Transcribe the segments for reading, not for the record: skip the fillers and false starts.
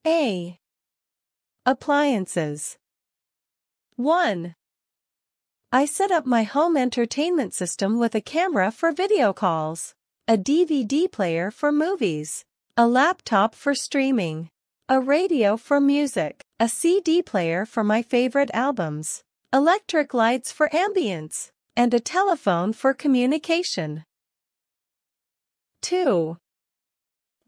A. Appliances. 1. I set up my home entertainment system with a camera for video calls, a DVD player for movies, a laptop for streaming, a radio for music, a CD player for my favorite albums, electric lights for ambience, and a telephone for communication. 2.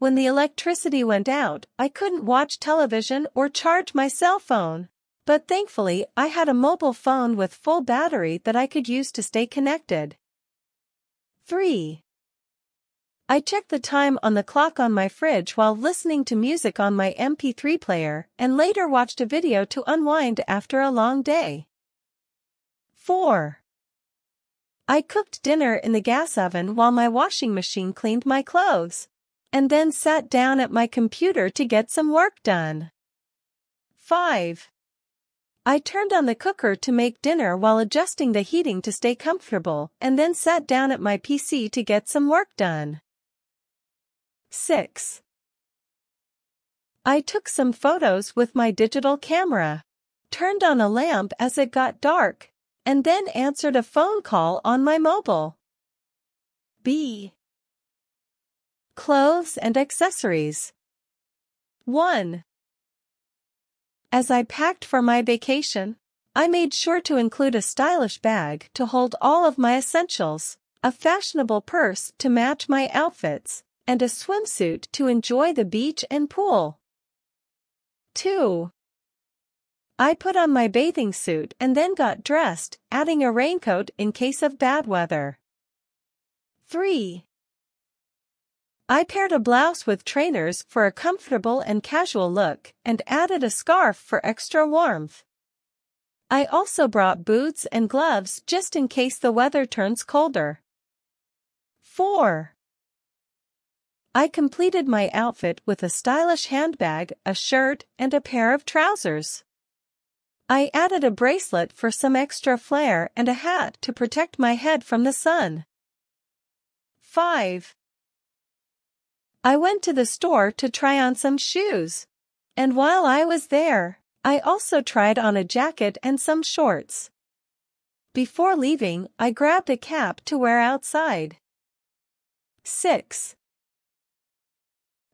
When the electricity went out, I couldn't watch television or charge my cell phone. But thankfully, I had a mobile phone with full battery that I could use to stay connected. 3. I checked the time on the clock on my fridge while listening to music on my MP3 player and later watched a video to unwind after a long day. 4. I cooked dinner in the gas oven while my washing machine cleaned my clothes, and then sat down at my computer to get some work done. 5. I turned on the cooker to make dinner while adjusting the heating to stay comfortable and then sat down at my PC to get some work done. 6. I took some photos with my digital camera, turned on a lamp as it got dark, and then answered a phone call on my mobile. B. Clothes and accessories. 1. As I packed for my vacation, I made sure to include a stylish bag to hold all of my essentials, a fashionable purse to match my outfits, and a swimsuit to enjoy the beach and pool. 2. I put on my bathing suit and then got dressed, adding a raincoat in case of bad weather. 3. I paired a blouse with trainers for a comfortable and casual look and added a scarf for extra warmth. I also brought boots and gloves just in case the weather turns colder. 4. I completed my outfit with a stylish handbag, a shirt, and a pair of trousers. I added a bracelet for some extra flair and a hat to protect my head from the sun. 5. I went to the store to try on some shoes. And while I was there, I also tried on a jacket and some shorts. Before leaving, I grabbed a cap to wear outside. 6.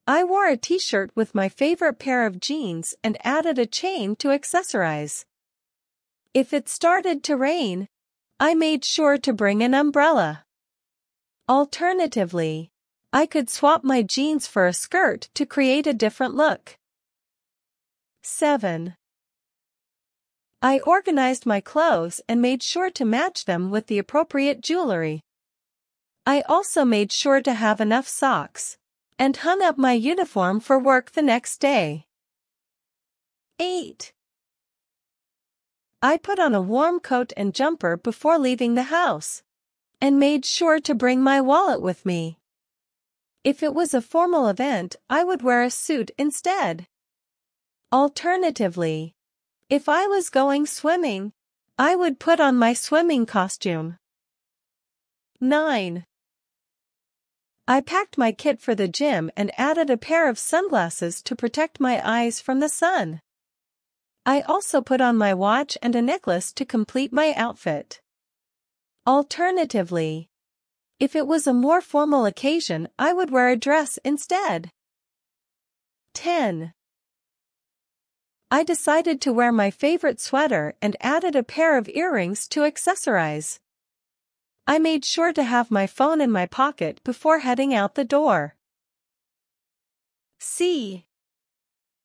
I wore a t-shirt with my favorite pair of jeans and added a chain to accessorize. If it started to rain, I made sure to bring an umbrella. Alternatively, I could swap my jeans for a skirt to create a different look. 7. I organized my clothes and made sure to match them with the appropriate jewelry. I also made sure to have enough socks, and hung up my uniform for work the next day. 8. I put on a warm coat and jumper before leaving the house, and made sure to bring my wallet with me. If it was a formal event, I would wear a suit instead. Alternatively, if I was going swimming, I would put on my swimming costume. 9. I packed my kit for the gym and added a pair of sunglasses to protect my eyes from the sun. I also put on my watch and a necklace to complete my outfit. Alternatively, if it was a more formal occasion, I would wear a dress instead. 10. I decided to wear my favorite sweater and added a pair of earrings to accessorize. I made sure to have my phone in my pocket before heading out the door. C.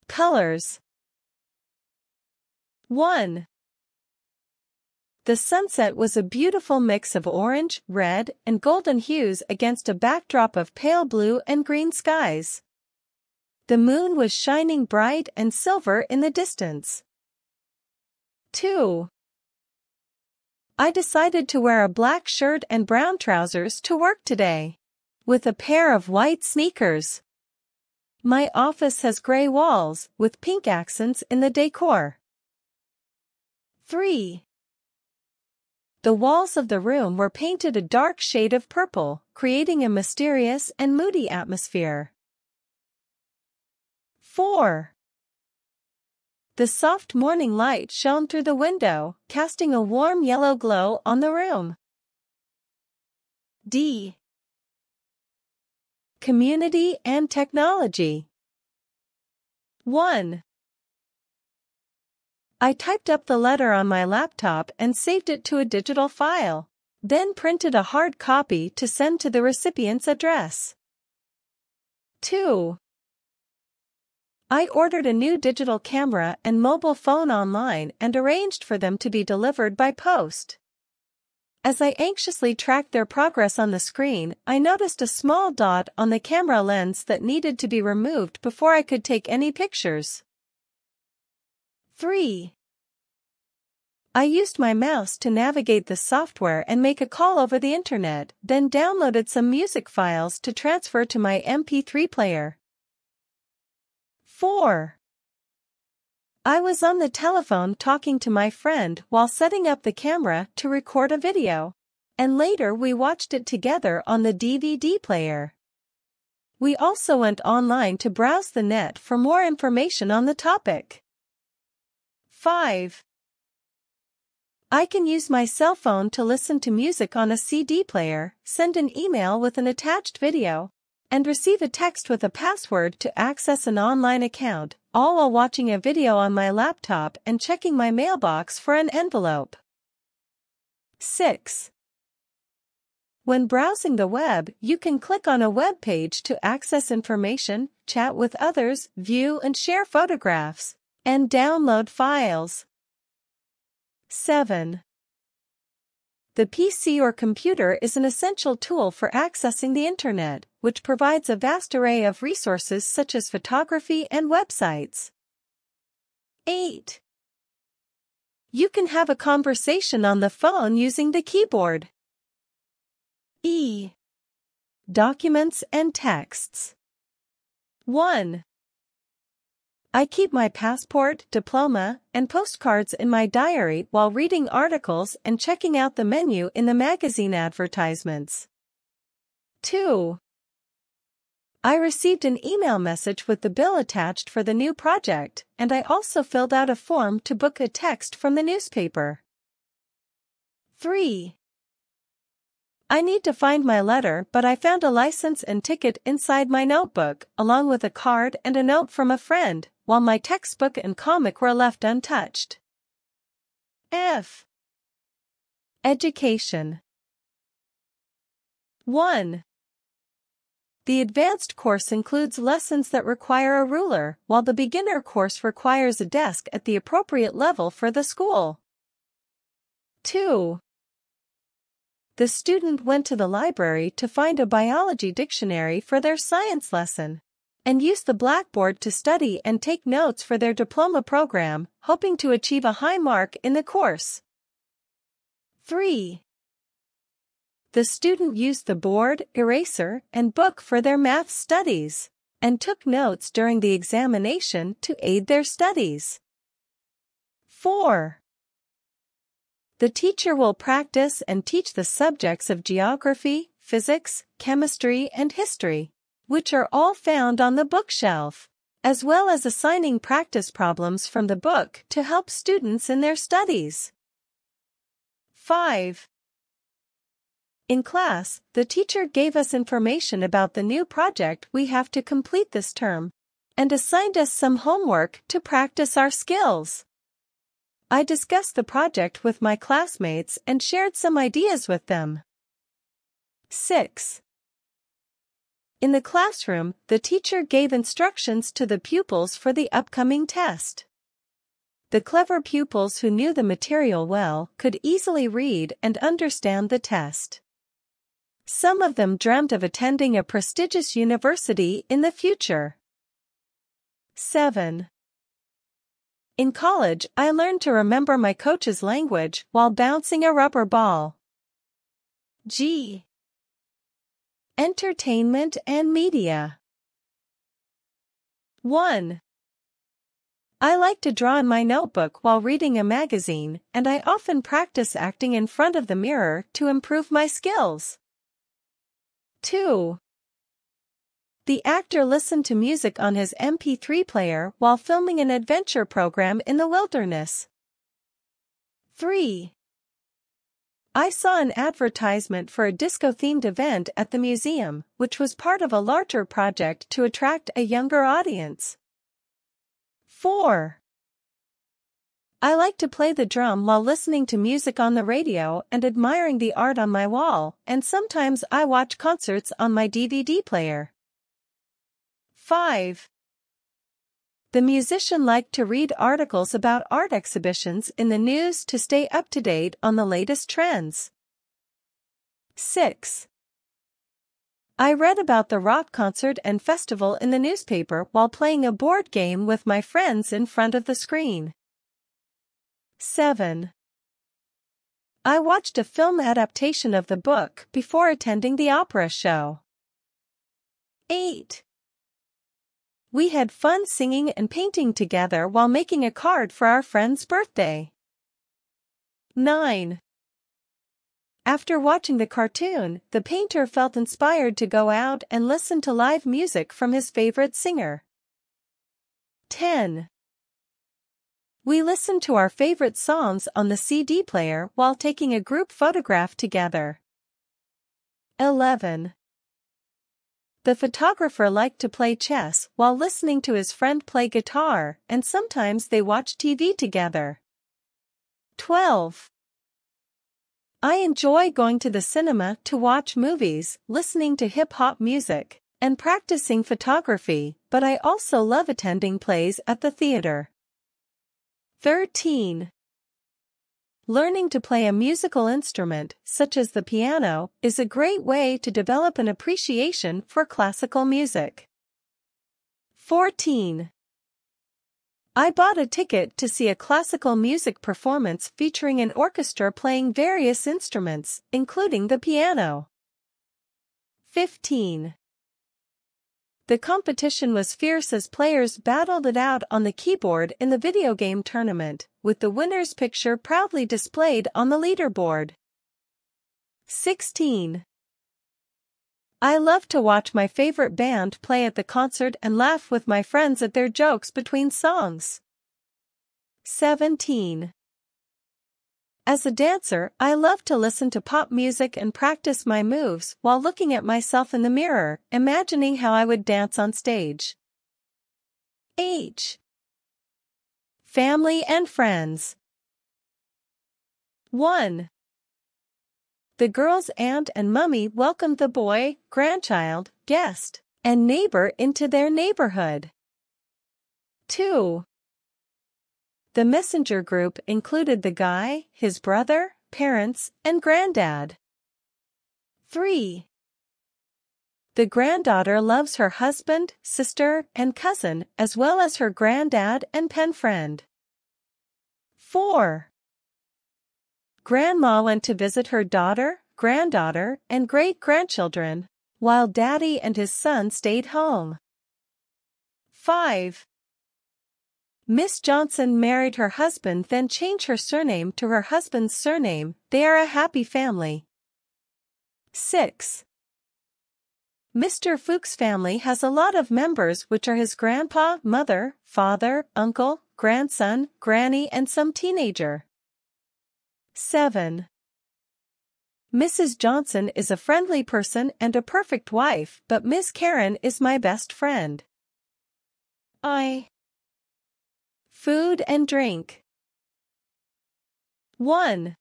Colors. 1. The sunset was a beautiful mix of orange, red, and golden hues against a backdrop of pale blue and green skies. The moon was shining bright and silver in the distance. 2. I decided to wear a black shirt and brown trousers to work today, with a pair of white sneakers. My office has gray walls with pink accents in the decor. 3. The walls of the room were painted a dark shade of purple, creating a mysterious and moody atmosphere. 4. The soft morning light shone through the window, casting a warm yellow glow on the room. D. Community and technology. 1. I typed up the letter on my laptop and saved it to a digital file, then printed a hard copy to send to the recipient's address. 2. I ordered a new digital camera and mobile phone online and arranged for them to be delivered by post. As I anxiously tracked their progress on the screen, I noticed a small dot on the camera lens that needed to be removed before I could take any pictures. 3. I used my mouse to navigate the software and make a call over the internet, then downloaded some music files to transfer to my MP3 player. 4. I was on the telephone talking to my friend while setting up the camera to record a video, and later we watched it together on the DVD player. We also went online to browse the net for more information on the topic. 5. I can use my cell phone to listen to music on a CD player, send an email with an attached video, and receive a text with a password to access an online account, all while watching a video on my laptop and checking my mailbox for an envelope. 6. When browsing the web, you can click on a web page to access information, chat with others, view and share photographs, and download files. 7. The PC or computer is an essential tool for accessing the internet, which provides a vast array of resources such as photography and websites. 8. You can have a conversation on the phone using the keyboard. E. Documents and texts. 1. I keep my passport, diploma, and postcards in my diary while reading articles and checking out the menu in the magazine advertisements. 2. I received an email message with the bill attached for the new project, and I also filled out a form to book a text from the newspaper. 3. I need to find my letter, but I found a license and ticket inside my notebook, along with a card and a note from a friend, while my textbook and comic were left untouched. F. Education. 1. The advanced course includes lessons that require a ruler, while the beginner course requires a desk at the appropriate level for the school. 2. The student went to the library to find a biology dictionary for their science lesson, and used the blackboard to study and take notes for their diploma program, hoping to achieve a high mark in the course. 3. The student used the board, eraser, and book for their math studies, and took notes during the examination to aid their studies. 4. The teacher will practice and teach the subjects of geography, physics, chemistry, and history, which are all found on the bookshelf, as well as assigning practice problems from the book to help students in their studies. 5. In class, the teacher gave us information about the new project we have to complete this term, and assigned us some homework to practice our skills. I discussed the project with my classmates and shared some ideas with them. 6. In the classroom, the teacher gave instructions to the pupils for the upcoming test. The clever pupils who knew the material well could easily read and understand the test. Some of them dreamt of attending a prestigious university in the future. 7. In college, I learned to remember my coach's language while bouncing a rubber ball. G. Entertainment and media. 1. I like to draw in my notebook while reading a magazine, and I often practice acting in front of the mirror to improve my skills. 2. The actor listened to music on his MP3 player while filming an adventure program in the wilderness. 3. I saw an advertisement for a disco-themed event at the museum, which was part of a larger project to attract a younger audience. 4. I like to play the drum while listening to music on the radio and admiring the art on my wall, and sometimes I watch concerts on my DVD player. 5. The musician liked to read articles about art exhibitions in the news to stay up to date on the latest trends. 6. I read about the rock concert and festival in the newspaper while playing a board game with my friends in front of the screen. 7. I watched a film adaptation of the book before attending the opera show. 8. We had fun singing and painting together while making a card for our friend's birthday. 9. After watching the cartoon, the painter felt inspired to go out and listen to live music from his favorite singer. 10. We listened to our favorite songs on the CD player while taking a group photograph together. 11. The photographer liked to play chess while listening to his friend play guitar, and sometimes they watched TV together. 12. I enjoy going to the cinema to watch movies, listening to hip-hop music, and practicing photography, but I also love attending plays at the theater. 13. Learning to play a musical instrument, such as the piano, is a great way to develop an appreciation for classical music. 14. I bought a ticket to see a classical music performance featuring an orchestra playing various instruments, including the piano. 15. The competition was fierce as players battled it out on the keyboard in the video game tournament, with the winner's picture proudly displayed on the leaderboard. 16. I love to watch my favorite band play at the concert and laugh with my friends at their jokes between songs. 17. As a dancer, I love to listen to pop music and practice my moves while looking at myself in the mirror, imagining how I would dance on stage. H. Family and friends. 1. The girl's aunt and mummy welcomed the boy, grandchild, guest, and neighbor into their neighborhood. 2. The messenger group included the guy, his brother, parents, and granddad. 3. The granddaughter loves her husband, sister, and cousin, as well as her granddad and pen friend. 4. Grandma went to visit her daughter, granddaughter, and great-grandchildren, while Daddy and his son stayed home. 5. Miss Johnson married her husband, then changed her surname to her husband's surname. They are a happy family. 6. Mr. Fuchs' family has a lot of members, which are his grandpa, mother, father, uncle, grandson, granny, and some teenager. 7. Mrs. Johnson is a friendly person and a perfect wife, but Miss Karen is my best friend. Food and drink. 1.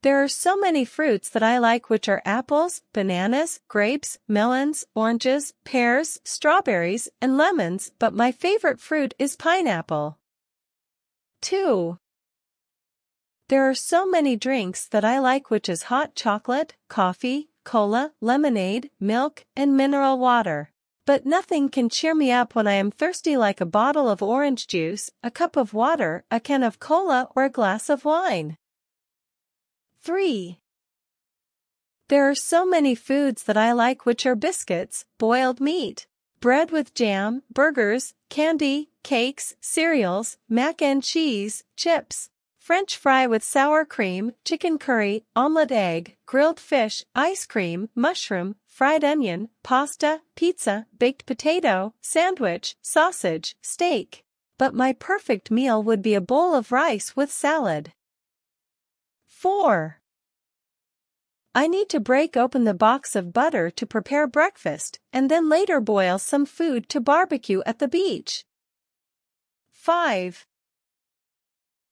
There are so many fruits that I like, which are apples, bananas, grapes, melons, oranges, pears, strawberries, and lemons, but my favorite fruit is pineapple. 2. There are so many drinks that I like, which is hot chocolate, coffee, cola, lemonade, milk, and mineral water. But nothing can cheer me up when I am thirsty like a bottle of orange juice, a cup of water, a can of cola, or a glass of wine. 3. There are so many foods that I like, which are biscuits, boiled meat, bread with jam, burgers, candy, cakes, cereals, mac and cheese, chips, French fry with sour cream, chicken curry, omelette egg, grilled fish, ice cream, mushroom, fried onion, pasta, pizza, baked potato, sandwich, sausage, steak. But my perfect meal would be a bowl of rice with salad. 4. I need to break open the box of butter to prepare breakfast and then later boil some food to barbecue at the beach. 5.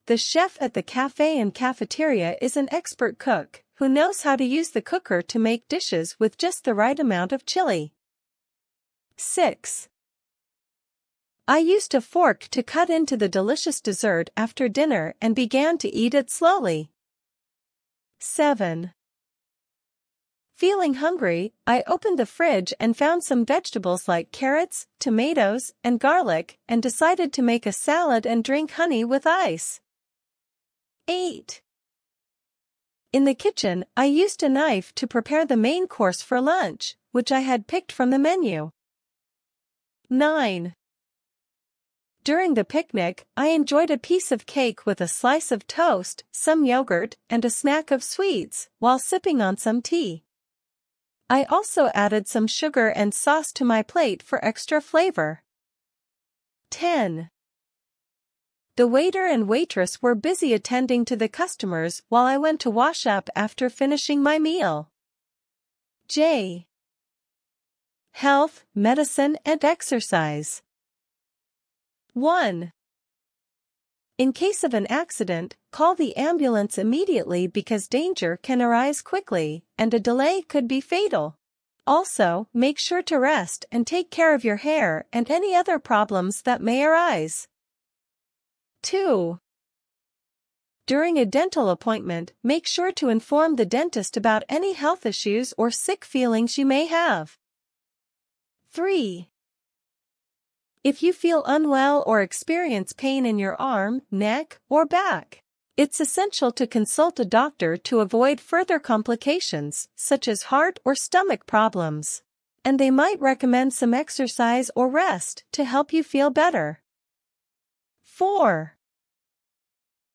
The chef at the cafe and cafeteria is an expert cook who knows how to use the cooker to make dishes with just the right amount of chili. 6. I used a fork to cut into the delicious dessert after dinner and began to eat it slowly. 7. Feeling hungry, I opened the fridge and found some vegetables like carrots, tomatoes, and garlic, and decided to make a salad and drink honey with ice. 8. In the kitchen, I used a knife to prepare the main course for lunch, which I had picked from the menu. 9. During the picnic, I enjoyed a piece of cake with a slice of toast, some yogurt, and a snack of sweets, while sipping on some tea. I also added some sugar and sauce to my plate for extra flavor. 10. The waiter and waitress were busy attending to the customers while I went to wash up after finishing my meal. J. Health, medicine, and exercise. 1. In case of an accident, call the ambulance immediately because danger can arise quickly, and a delay could be fatal. Also, make sure to rest and take care of your hair and any other problems that may arise. 2. During a dental appointment, make sure to inform the dentist about any health issues or sick feelings you may have. 3. If you feel unwell or experience pain in your arm, neck, or back, it's essential to consult a doctor to avoid further complications, such as heart or stomach problems. And they might recommend some exercise or rest to help you feel better. 4.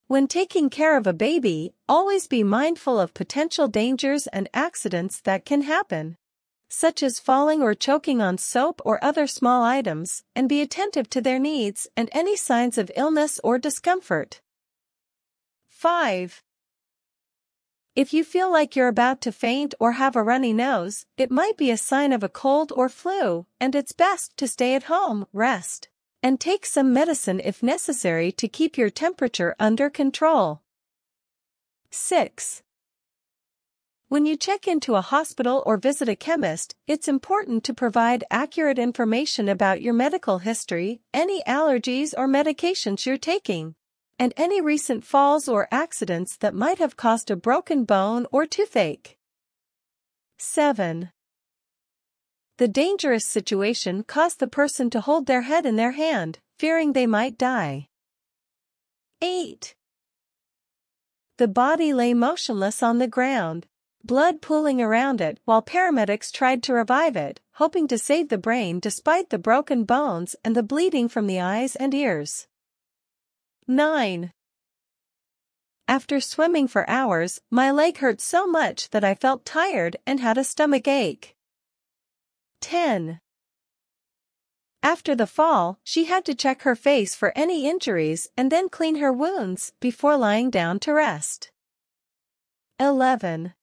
When taking care of a baby, always be mindful of potential dangers and accidents that can happen, such as falling or choking on soap or other small items, and be attentive to their needs and any signs of illness or discomfort. 5. If you feel like you're about to faint or have a runny nose, it might be a sign of a cold or flu, and it's best to stay at home, rest, and take some medicine if necessary to keep your temperature under control. 6. When you check into a hospital or visit a chemist, it's important to provide accurate information about your medical history, any allergies or medications you're taking, and any recent falls or accidents that might have caused a broken bone or toothache. 7. The dangerous situation caused the person to hold their head in their hand, fearing they might die. 8. The body lay motionless on the ground, blood pooling around it while paramedics tried to revive it, hoping to save the brain despite the broken bones and the bleeding from the eyes and ears. 9. After swimming for hours, my leg hurt so much that I felt tired and had a stomach ache. 10. After the fall, she had to check her face for any injuries and then clean her wounds before lying down to rest. 11.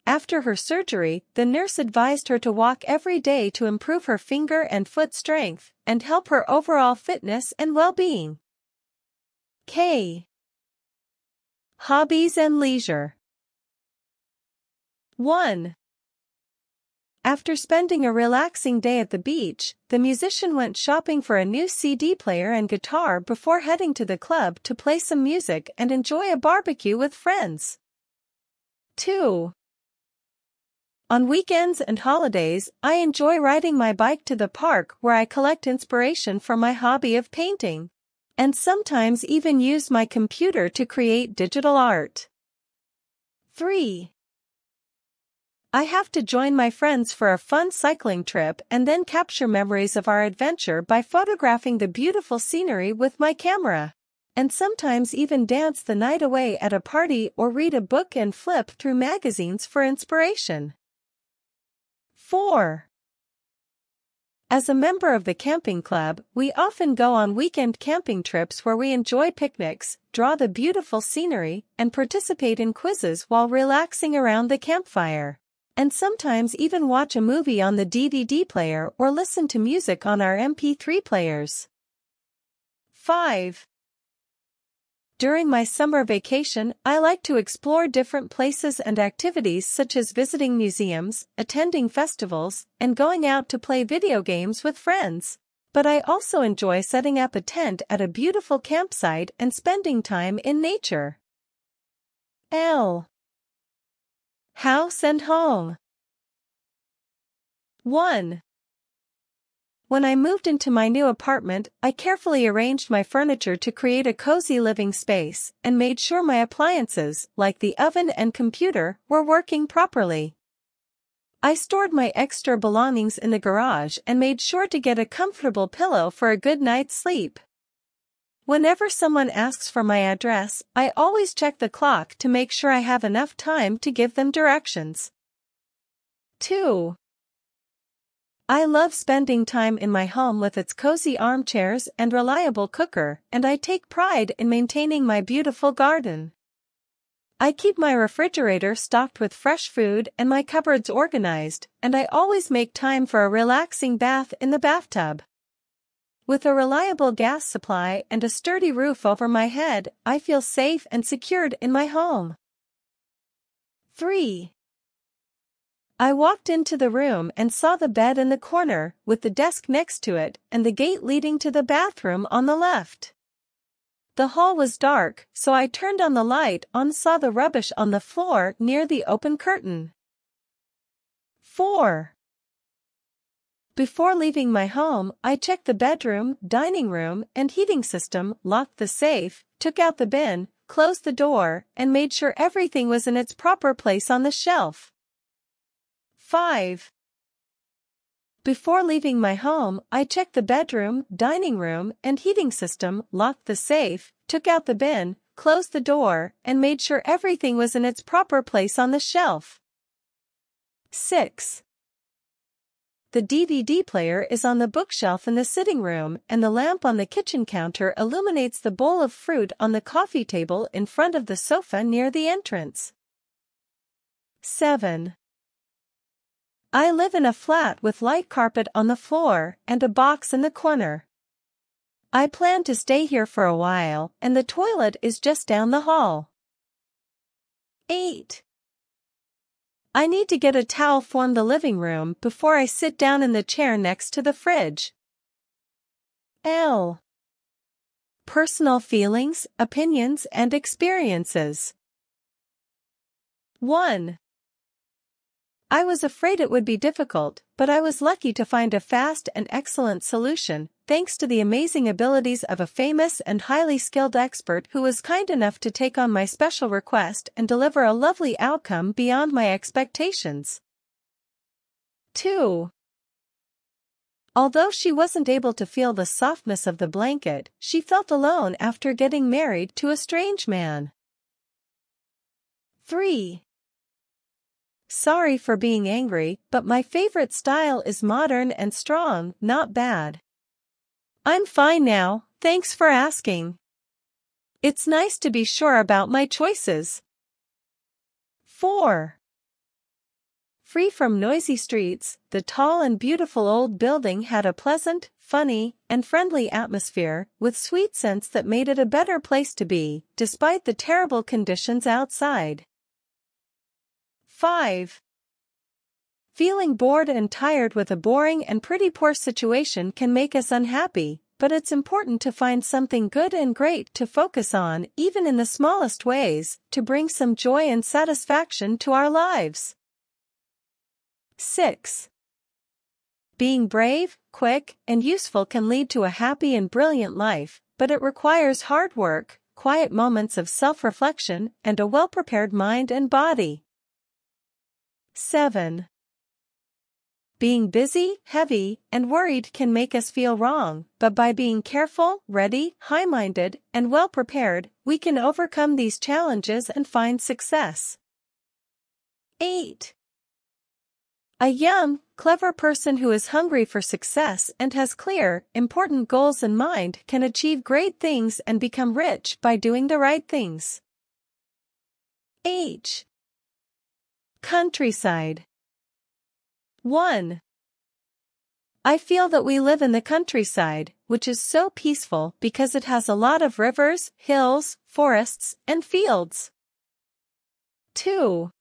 After her surgery, the nurse advised her to walk every day to improve her finger and foot strength and help her overall fitness and well-being. K. Hobbies and leisure. 1. After spending a relaxing day at the beach, the musician went shopping for a new CD player and guitar before heading to the club to play some music and enjoy a barbecue with friends. 2. On weekends and holidays, I enjoy riding my bike to the park where I collect inspiration for my hobby of painting, and sometimes even use my computer to create digital art. 3. I have to join my friends for a fun cycling trip and then capture memories of our adventure by photographing the beautiful scenery with my camera, and sometimes even dance the night away at a party or read a book and flip through magazines for inspiration. 4. As a member of the camping club, we often go on weekend camping trips where we enjoy picnics, draw the beautiful scenery, and participate in quizzes while relaxing around the campfire. And sometimes even watch a movie on the DVD player or listen to music on our MP3 players. 5. During my summer vacation, I like to explore different places and activities such as visiting museums, attending festivals, and going out to play video games with friends. But I also enjoy setting up a tent at a beautiful campsite and spending time in nature. L. House and home. 1. When I moved into my new apartment, I carefully arranged my furniture to create a cozy living space and made sure my appliances, like the oven and computer, were working properly. I stored my extra belongings in the garage and made sure to get a comfortable pillow for a good night's sleep. Whenever someone asks for my address, I always check the clock to make sure I have enough time to give them directions. 2. I love spending time in my home with its cozy armchairs and reliable cooker, and I take pride in maintaining my beautiful garden. I keep my refrigerator stocked with fresh food and my cupboards organized, and I always make time for a relaxing bath in the bathtub. With a reliable gas supply and a sturdy roof over my head, I feel safe and secured in my home. 3. I walked into the room and saw the bed in the corner, with the desk next to it, and the gate leading to the bathroom on the left. The hall was dark, so I turned on the light and saw the rubbish on the floor near the open curtain. 4. Before leaving my home, I checked the bedroom, dining room, and heating system, locked the safe, took out the bin, closed the door, and made sure everything was in its proper place on the shelf. 5. Before leaving my home, I checked the bedroom, dining room, and heating system, locked the safe, took out the bin, closed the door, and made sure everything was in its proper place on the shelf. 6. The DVD player is on the bookshelf in the sitting room, and the lamp on the kitchen counter illuminates the bowl of fruit on the coffee table in front of the sofa near the entrance. 7. I live in a flat with light carpet on the floor and a box in the corner. I plan to stay here for a while, and the toilet is just down the hall. 8. I need to get a towel from the living room before I sit down in the chair next to the fridge. L. Personal feelings, opinions, and experiences. 1. I was afraid it would be difficult, but I was lucky to find a fast and excellent solution, thanks to the amazing abilities of a famous and highly skilled expert who was kind enough to take on my special request and deliver a lovely outcome beyond my expectations. 2. Although she wasn't able to feel the softness of the blanket, she felt alone after getting married to a strange man. 3. Sorry for being angry, but my favorite style is modern and strong, not bad. I'm fine now, thanks for asking. It's nice to be sure about my choices. 4. Free from noisy streets, the tall and beautiful old building had a pleasant, funny, and friendly atmosphere, with sweet scents that made it a better place to be, despite the terrible conditions outside. 5. Feeling bored and tired with a boring and pretty poor situation can make us unhappy, but it's important to find something good and great to focus on, even in the smallest ways, to bring some joy and satisfaction to our lives. 6. Being brave, quick, and useful can lead to a happy and brilliant life, but it requires hard work, quiet moments of self-reflection, and a well-prepared mind and body. 7. Being busy, heavy, and worried can make us feel wrong, but by being careful, ready, high-minded, and well-prepared, we can overcome these challenges and find success. 8. A young, clever person who is hungry for success and has clear, important goals in mind can achieve great things and become rich by doing the right things. H. Countryside. 1. I feel that we live in the countryside, which is so peaceful because it has a lot of rivers, hills, forests, and fields. 2.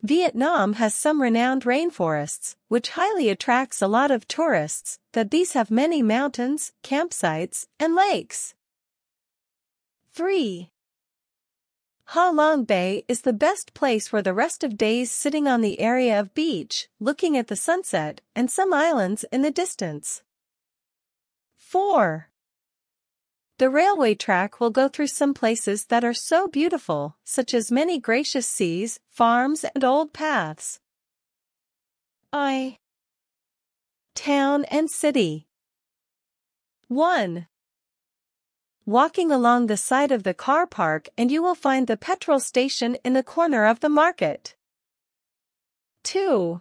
Vietnam has some renowned rainforests, which highly attracts a lot of tourists, that these have many mountains, campsites, and lakes. 3. Ha Long Bay is the best place for the rest of days sitting on the area of beach, looking at the sunset, and some islands in the distance. 4. The railway track will go through some places that are so beautiful, such as many gracious seas, farms and old paths. I. Town and city. 1. Walking along the side of the car park and you will find the petrol station in the corner of the market. 2.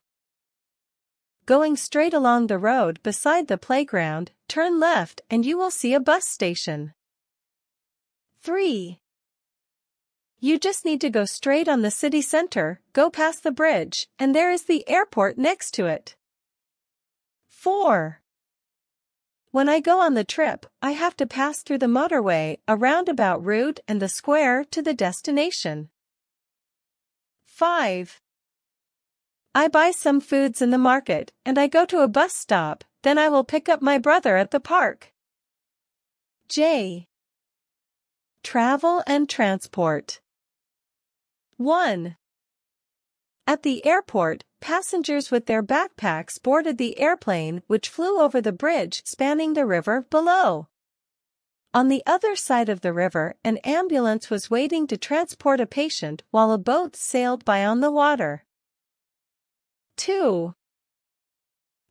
Going straight along the road beside the playground, turn left and you will see a bus station. 3. You just need to go straight on the city center, go past the bridge, and there is the airport next to it. 4. When I go on the trip, I have to pass through the motorway, a roundabout route and the square to the destination. 5. I buy some foods in the market, and I go to a bus stop, then I will pick up my brother at the park. J. Travel and transport. 1. At the airport, passengers with their backpacks boarded the airplane which flew over the bridge spanning the river below. On the other side of the river, an ambulance was waiting to transport a patient while a boat sailed by on the water. 2.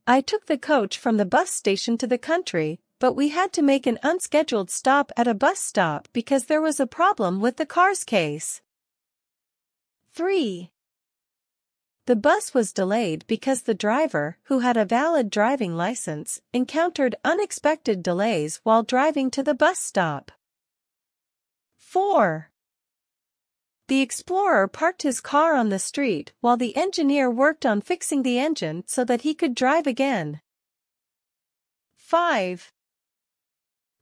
I took the coach from the bus station to the country, but we had to make an unscheduled stop at a bus stop because there was a problem with the car's case. 3. The bus was delayed because the driver, who had a valid driving license, encountered unexpected delays while driving to the bus stop. 4. The explorer parked his car on the street while the engineer worked on fixing the engine so that he could drive again. 5.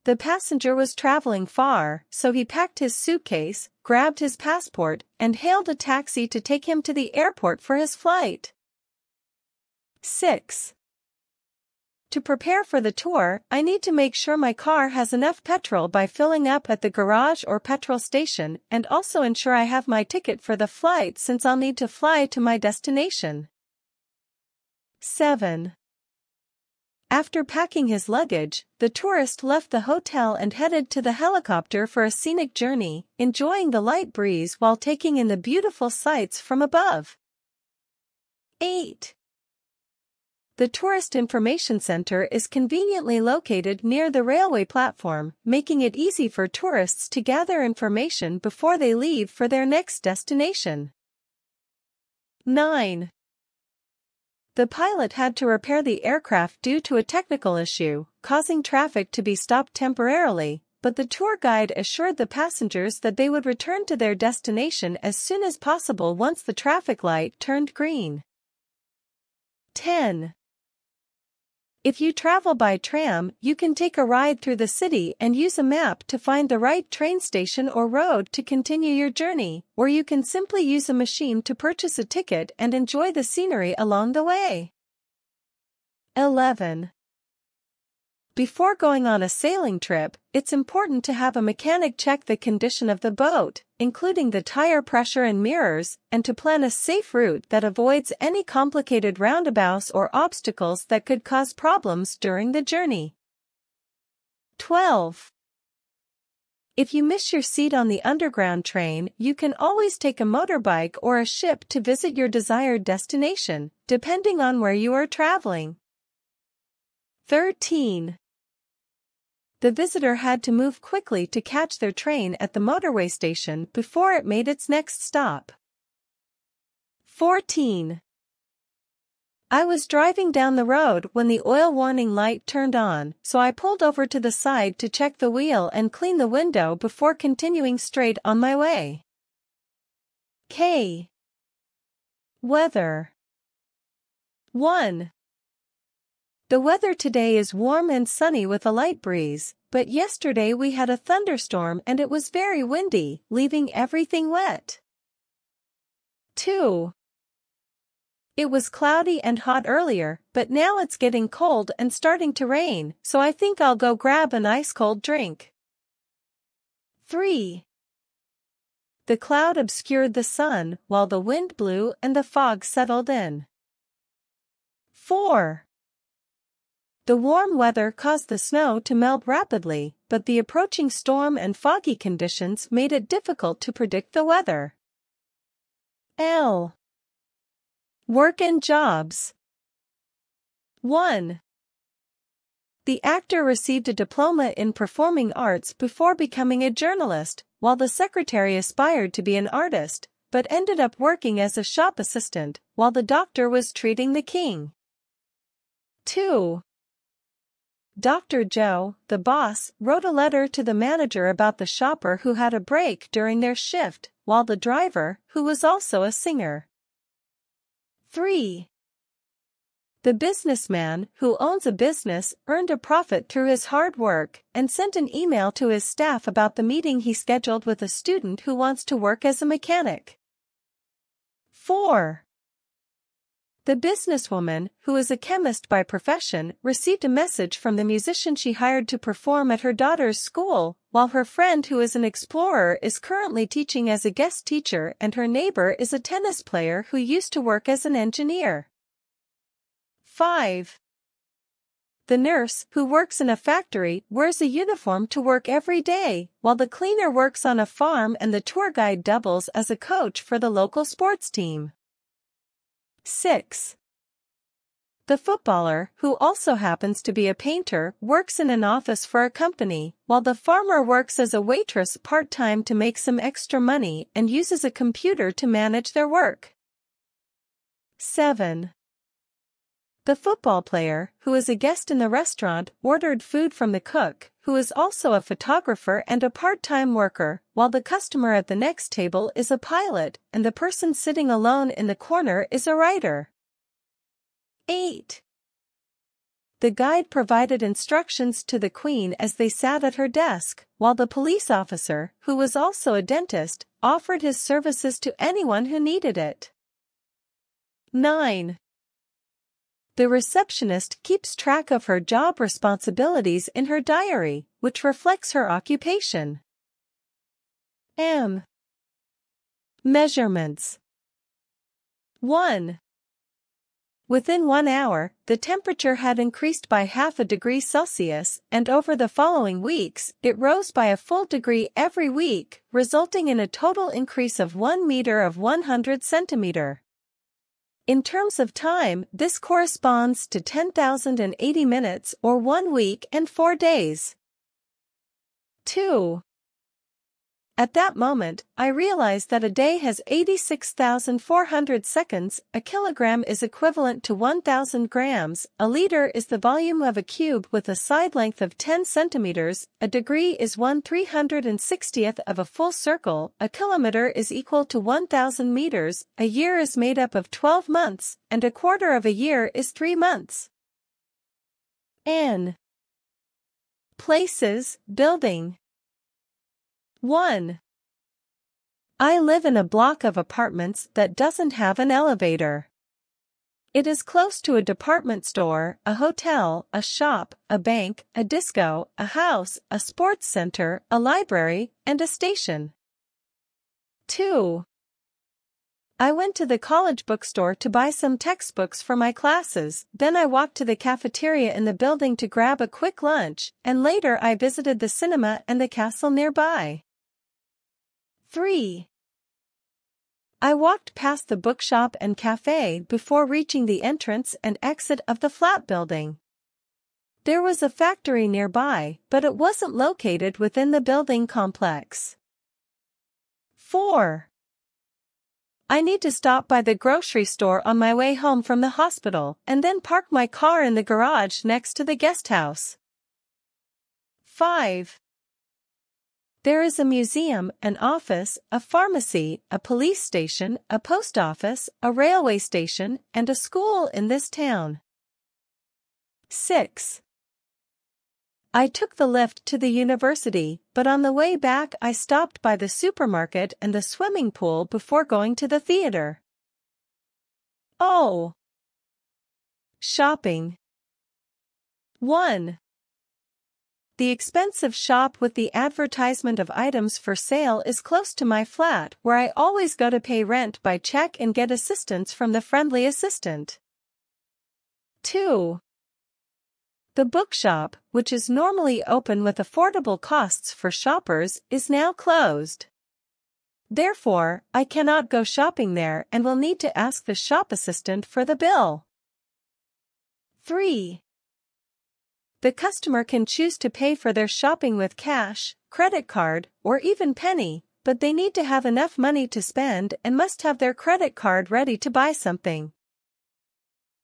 The passenger was traveling far, so he packed his suitcase, grabbed his passport, and hailed a taxi to take him to the airport for his flight. 6. To prepare for the tour, I need to make sure my car has enough petrol by filling up at the garage or petrol station and also ensure I have my ticket for the flight since I'll need to fly to my destination. 7. After packing his luggage, the tourist left the hotel and headed to the helicopter for a scenic journey, enjoying the light breeze while taking in the beautiful sights from above. 8. The Tourist Information Center is conveniently located near the railway platform, making it easy for tourists to gather information before they leave for their next destination. 9. The pilot had to repair the aircraft due to a technical issue, causing traffic to be stopped temporarily, but the tour guide assured the passengers that they would return to their destination as soon as possible once the traffic light turned green. 10. If you travel by tram, you can take a ride through the city and use a map to find the right train station or road to continue your journey, or you can simply use a machine to purchase a ticket and enjoy the scenery along the way. 11. Before going on a sailing trip, it's important to have a mechanic check the condition of the boat, including the tire pressure and mirrors, and to plan a safe route that avoids any complicated roundabouts or obstacles that could cause problems during the journey. 12. If you miss your seat on the underground train, you can always take a motorbike or a ship to visit your desired destination, depending on where you are traveling. 13. The visitor had to move quickly to catch their train at the motorway station before it made its next stop. 14. I was driving down the road when the oil warning light turned on, so I pulled over to the side to check the wheel and clean the window before continuing straight on my way. K. Weather. 1. The weather today is warm and sunny with a light breeze, but yesterday we had a thunderstorm and it was very windy, leaving everything wet. 2. It was cloudy and hot earlier, but now it's getting cold and starting to rain, so I think I'll go grab an ice-cold drink. 3. The cloud obscured the sun while the wind blew and the fog settled in. 4. The warm weather caused the snow to melt rapidly, but the approaching storm and foggy conditions made it difficult to predict the weather. L. Work and jobs. 1. The actor received a diploma in performing arts before becoming a journalist, while the secretary aspired to be an artist, but ended up working as a shop assistant while the doctor was treating the king. 2. Dr. Joe, the boss, wrote a letter to the manager about the shopper who had a break during their shift, while the driver, who was also a singer. 3. The businessman, who owns a business, earned a profit through his hard work and sent an email to his staff about the meeting he scheduled with a student who wants to work as a mechanic. 4. The businesswoman, who is a chemist by profession, received a message from the musician she hired to perform at her daughter's school, while her friend who is an explorer is currently teaching as a guest teacher and her neighbor is a tennis player who used to work as an engineer. 5. The nurse, who works in a factory, wears a uniform to work every day, while the cleaner works on a farm and the tour guide doubles as a coach for the local sports team. 6. The footballer, who also happens to be a painter, works in an office for a company, while the farmer works as a waitress part-time to make some extra money and uses a computer to manage their work. 7. The football player, who is a guest in the restaurant, ordered food from the cook, who is also a photographer and a part-time worker, while the customer at the next table is a pilot, and the person sitting alone in the corner is a writer. 8. The guide provided instructions to the Queen as they sat at her desk, while the police officer, who was also a dentist, offered his services to anyone who needed it. 9. The receptionist keeps track of her job responsibilities in her diary, which reflects her occupation. M. Measurements. 1. Within 1 hour, the temperature had increased by ½ degree Celsius, and over the following weeks, it rose by a full degree every week, resulting in a total increase of 1 meter of 100 centimeter. In terms of time, this corresponds to 10,080 minutes or 1 week and 4 days. 2. At that moment, I realized that a day has 86,400 seconds, a kilogram is equivalent to 1,000 grams, a liter is the volume of a cube with a side length of 10 centimeters, a degree is 1/360th of a full circle, a kilometer is equal to 1,000 meters, a year is made up of 12 months, and a quarter of a year is 3 months. N. Places, building. 1. I live in a block of apartments that doesn't have an elevator. It is close to a department store, a hotel, a shop, a bank, a disco, a house, a sports center, a library, and a station. 2. I went to the college bookstore to buy some textbooks for my classes, then I walked to the cafeteria in the building to grab a quick lunch, and later I visited the cinema and the castle nearby. 3. I walked past the bookshop and cafe before reaching the entrance and exit of the flat building. There was a factory nearby, but it wasn't located within the building complex. 4. I need to stop by the grocery store on my way home from the hospital and then park my car in the garage next to the guest house. 5. There is a museum, an office, a pharmacy, a police station, a post office, a railway station, and a school in this town. 6. I took the lift to the university, but on the way back I stopped by the supermarket and the swimming pool before going to the theater. Oh. Shopping. 1. The expensive shop with the advertisement of items for sale is close to my flat, where I always go to pay rent by check and get assistance from the friendly assistant. 2. The bookshop, which is normally open with affordable costs for shoppers, is now closed. Therefore, I cannot go shopping there and will need to ask the shop assistant for the bill. 3. The customer can choose to pay for their shopping with cash, credit card, or even penny, but they need to have enough money to spend and must have their credit card ready to buy something.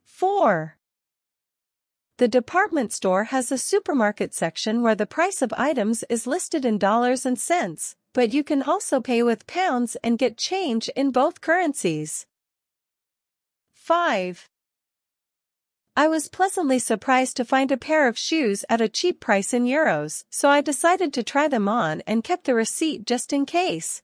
4. The department store has a supermarket section where the price of items is listed in dollars and cents, but you can also pay with pounds and get change in both currencies. 5. I was pleasantly surprised to find a pair of shoes at a cheap price in euros, so I decided to try them on and kept the receipt just in case.